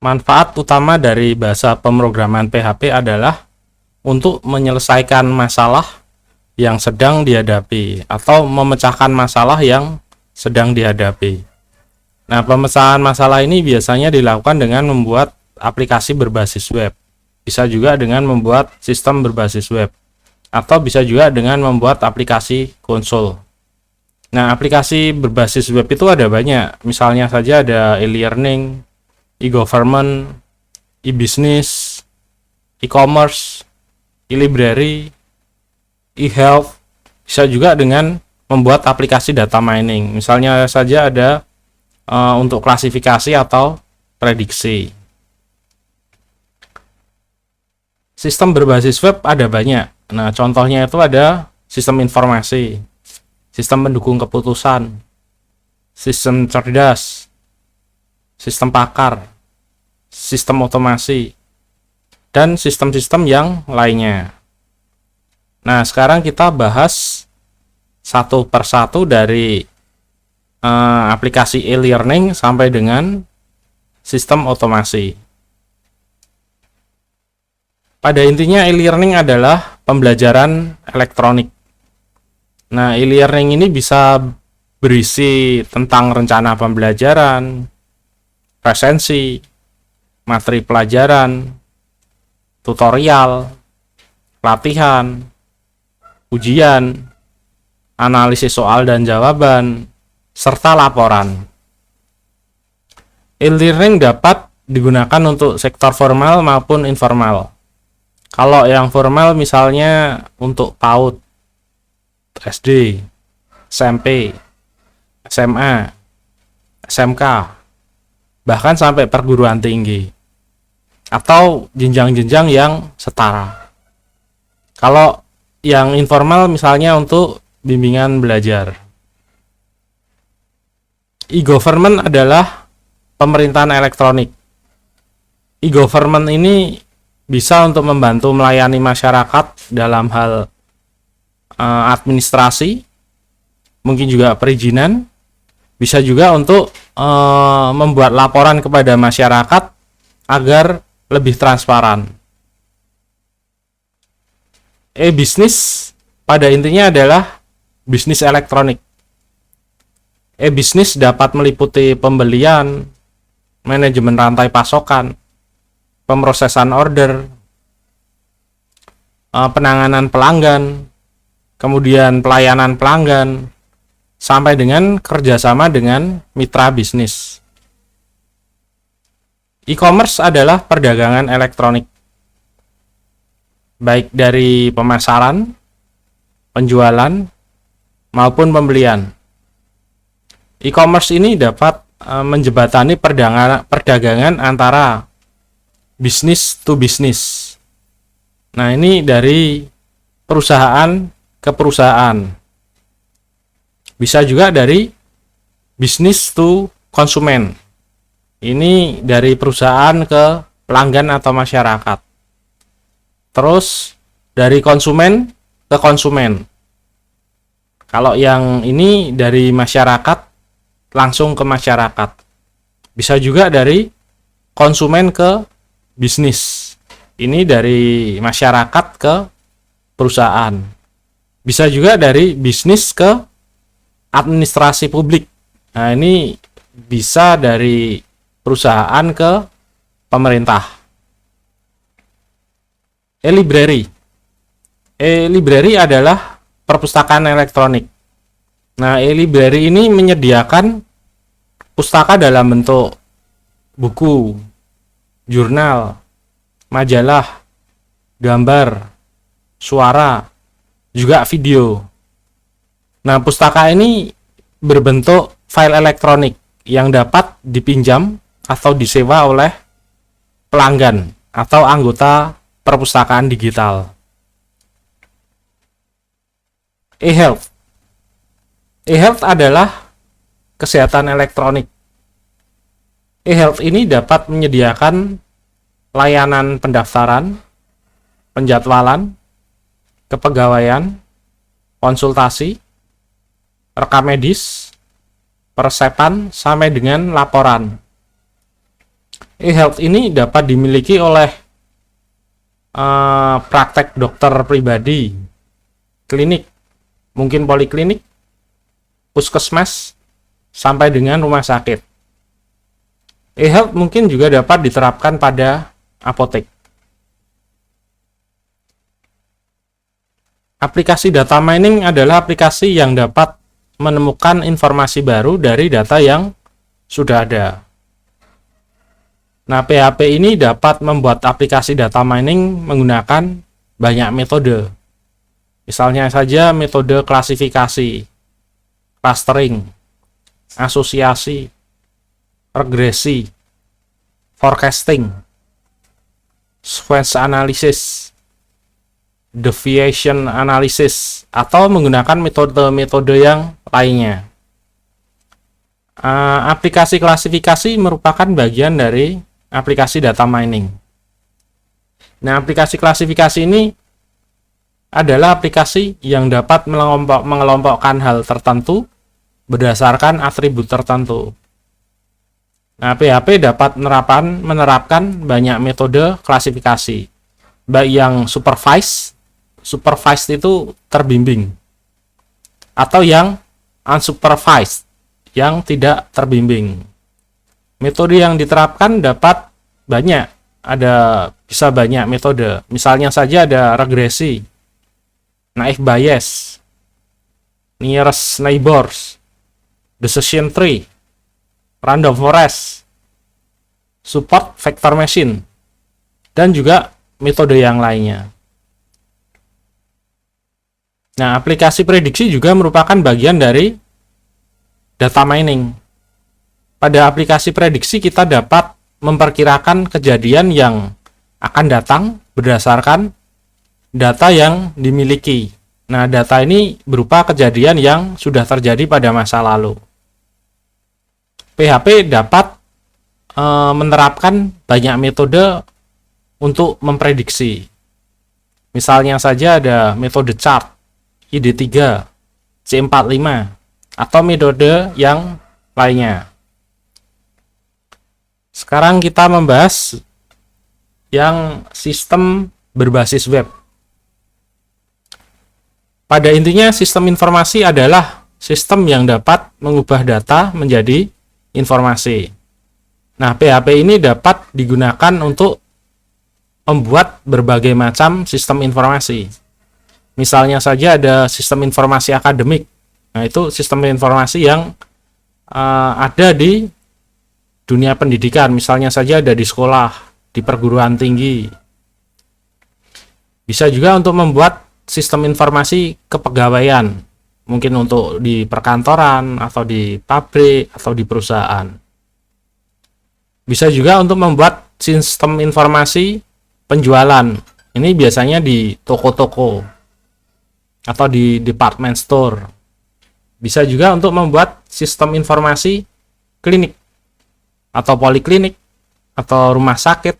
Manfaat utama dari bahasa pemrograman PHP adalah untuk menyelesaikan masalah yang sedang dihadapi atau memecahkan masalah yang sedang dihadapi. Nah, pemecahan masalah ini biasanya dilakukan dengan membuat aplikasi berbasis web. Bisa juga dengan membuat sistem berbasis web. Atau bisa juga dengan membuat aplikasi konsol. Nah, aplikasi berbasis web itu ada banyak. Misalnya saja ada e-learning, e-government, e-business, e-commerce, e-library, e-health. Bisa juga dengan membuat aplikasi data mining. Misalnya saja ada untuk klasifikasi atau prediksi. Sistem berbasis web ada banyak. Nah, contohnya itu ada sistem informasi, sistem pendukung keputusan, sistem cerdas, sistem pakar, sistem otomasi, dan sistem-sistem yang lainnya. Nah, sekarang kita bahas satu persatu dari aplikasi e-learning sampai dengan sistem otomasi. Pada intinya e-learning adalah pembelajaran elektronik. Nah, e-learning ini bisa berisi tentang rencana pembelajaran, presensi, materi pelajaran, tutorial, latihan, ujian, analisis soal dan jawaban, serta laporan. E-learning dapat digunakan untuk sektor formal maupun informal. Kalau yang formal misalnya untuk PAUD, SD, SMP, SMA, SMK, bahkan sampai perguruan tinggi, atau jenjang-jenjang yang setara. Kalau yang informal misalnya untuk bimbingan belajar. E-government adalah pemerintahan elektronik. E-government ini bisa untuk membantu melayani masyarakat dalam hal administrasi, mungkin juga perizinan, bisa juga untuk membuat laporan kepada masyarakat agar lebih transparan. E-bisnis pada intinya adalah bisnis elektronik. E-bisnis dapat meliputi pembelian, manajemen rantai pasokan, pemrosesan order, penanganan pelanggan, kemudian pelayanan pelanggan, sampai dengan kerjasama dengan mitra bisnis. E-commerce adalah perdagangan elektronik, baik dari pemasaran, penjualan, maupun pembelian. E-commerce ini dapat menjembatani perdagangan antara bisnis to bisnis. Nah, ini dari perusahaan ke perusahaan. Bisa juga dari bisnis to konsumen. Ini dari perusahaan ke pelanggan atau masyarakat. Terus dari konsumen ke konsumen. Kalau yang ini dari masyarakat langsung ke masyarakat. Bisa juga dari konsumen ke bisnis. Ini dari masyarakat ke perusahaan. Bisa juga dari bisnis ke administrasi publik. Nah, ini bisa dari perusahaan ke pemerintah. E-library. E-library adalah perpustakaan elektronik. Nah, e-library ini menyediakan pustaka dalam bentuk buku, jurnal, majalah, gambar, suara, juga video. Nah, pustaka ini berbentuk file elektronik yang dapat dipinjam atau disewa oleh pelanggan atau anggota perpustakaan digital. E-health. E-health adalah kesehatan elektronik. E-health ini dapat menyediakan layanan pendaftaran, penjadwalan, kepegawaian, konsultasi, rekam medis, persepan, sampai dengan laporan. E-health ini dapat dimiliki oleh praktek dokter pribadi, klinik, mungkin poliklinik, puskesmas, sampai dengan rumah sakit. E-health mungkin juga dapat diterapkan pada apotek. Aplikasi data mining adalah aplikasi yang dapat menemukan informasi baru dari data yang sudah ada. Nah, PHP ini dapat membuat aplikasi data mining menggunakan banyak metode. Misalnya saja metode klasifikasi, clustering, asosiasi, regresi, forecasting, sequence analysis, deviation analysis, atau menggunakan metode-metode yang lainnya. Aplikasi klasifikasi merupakan bagian dari aplikasi data mining. Nah, aplikasi klasifikasi ini adalah aplikasi yang dapat mengelompokkan hal tertentu berdasarkan atribut tertentu. Nah, PHP dapat menerapkan banyak metode klasifikasi, baik yang supervised itu terbimbing, atau yang unsupervised, yang tidak terbimbing. Metode yang diterapkan dapat banyak, bisa banyak metode. Misalnya saja ada regresi, naive bias, nearest neighbors, decision tree, random forest, support vector machine, dan juga metode yang lainnya. Nah, aplikasi prediksi juga merupakan bagian dari data mining. Pada aplikasi prediksi kita dapat memperkirakan kejadian yang akan datang berdasarkan data yang dimiliki. Nah, data ini berupa kejadian yang sudah terjadi pada masa lalu. PHP dapat menerapkan banyak metode untuk memprediksi. Misalnya saja ada metode chart, ID3, C45, atau metode yang lainnya. Sekarang kita membahas yang sistem berbasis web. Pada intinya, sistem informasi adalah sistem yang dapat mengubah data menjadi informasi. Nah, PHP ini dapat digunakan untuk membuat berbagai macam sistem informasi. Misalnya saja ada sistem informasi akademik. Nah, itu sistem informasi yang ada di dunia pendidikan, misalnya saja ada di sekolah, di perguruan tinggi. Bisa juga untuk membuat sistem informasi kepegawaian, mungkin untuk di perkantoran, atau di pabrik, atau di perusahaan. Bisa juga untuk membuat sistem informasi penjualan. Ini biasanya di toko-toko atau di department store. Bisa juga untuk membuat sistem informasi klinik, atau poliklinik, atau rumah sakit,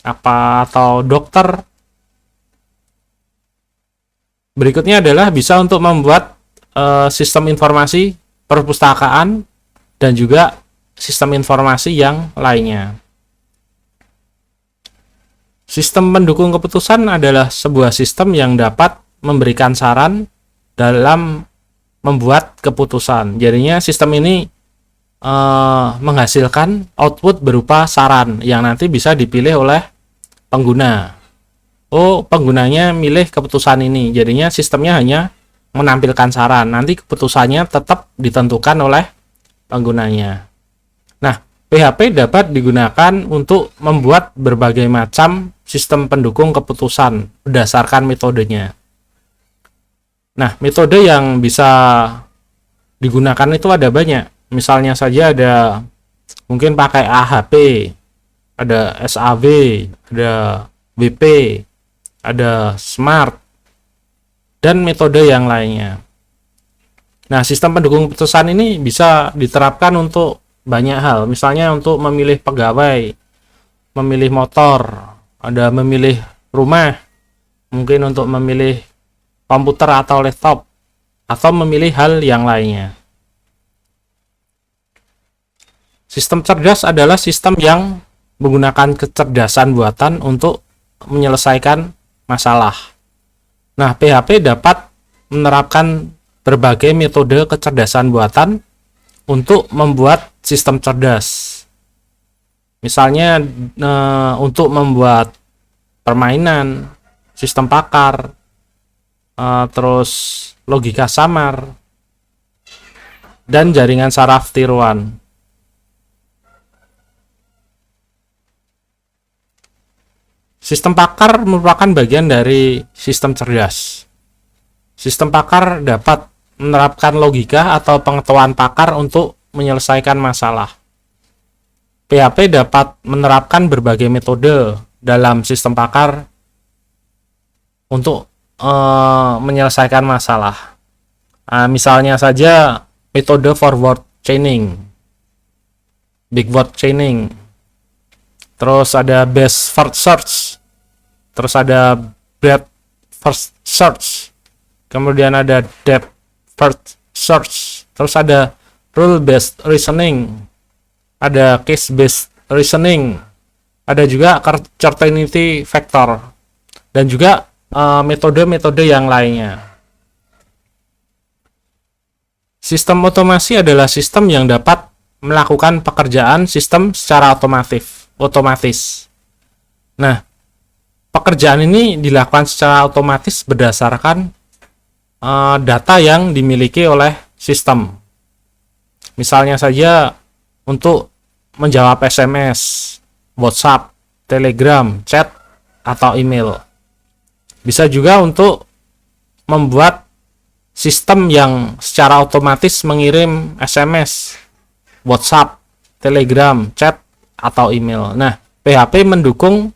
atau dokter. Berikutnya adalah bisa untuk membuat sistem informasi perpustakaan dan juga sistem informasi yang lainnya. Sistem pendukung keputusan adalah sebuah sistem yang dapat memberikan saran dalam membuat keputusan. Jadinya sistem ini menghasilkan output berupa saran yang nanti bisa dipilih oleh pengguna. Oh, penggunanya milih keputusan ini, jadinya sistemnya hanya menampilkan saran, nanti keputusannya tetap ditentukan oleh penggunanya. Nah, PHP dapat digunakan untuk membuat berbagai macam sistem pendukung keputusan berdasarkan metodenya. Nah, metode yang bisa digunakan itu ada banyak. Misalnya saja ada mungkin pakai AHP, ada SAV, ada WP, ada SMART, dan metode yang lainnya. Nah, sistem pendukung keputusan ini bisa diterapkan untuk banyak hal. Misalnya untuk memilih pegawai, memilih motor, ada memilih rumah, mungkin untuk memilih komputer atau laptop, atau memilih hal yang lainnya. Sistem cerdas adalah sistem yang menggunakan kecerdasan buatan untuk menyelesaikan masalah. Nah, PHP dapat menerapkan berbagai metode kecerdasan buatan untuk membuat sistem cerdas. Misalnya untuk membuat permainan, sistem pakar, terus logika samar, dan jaringan saraf tiruan. Sistem pakar merupakan bagian dari sistem cerdas. Sistem pakar dapat menerapkan logika atau pengetahuan pakar untuk menyelesaikan masalah. PHP dapat menerapkan berbagai metode dalam sistem pakar untuk menyelesaikan masalah. Misalnya saja metode forward chaining, backward chaining, terus ada best first search, terus ada breadth first search, kemudian ada depth first search, terus ada rule based reasoning, ada case based reasoning, ada juga certainty factor, dan juga metode-metode yang lainnya. Sistem otomasi adalah sistem yang dapat melakukan pekerjaan sistem secara otomatis. Nah, pekerjaan ini dilakukan secara otomatis berdasarkan data yang dimiliki oleh sistem. Misalnya saja untuk menjawab SMS, WhatsApp, Telegram, chat, atau email. Bisa juga untuk membuat sistem yang secara otomatis mengirim SMS, WhatsApp, Telegram, chat, atau email. Nah, PHP mendukung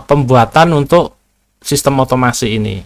pembuatan untuk sistem otomasi ini.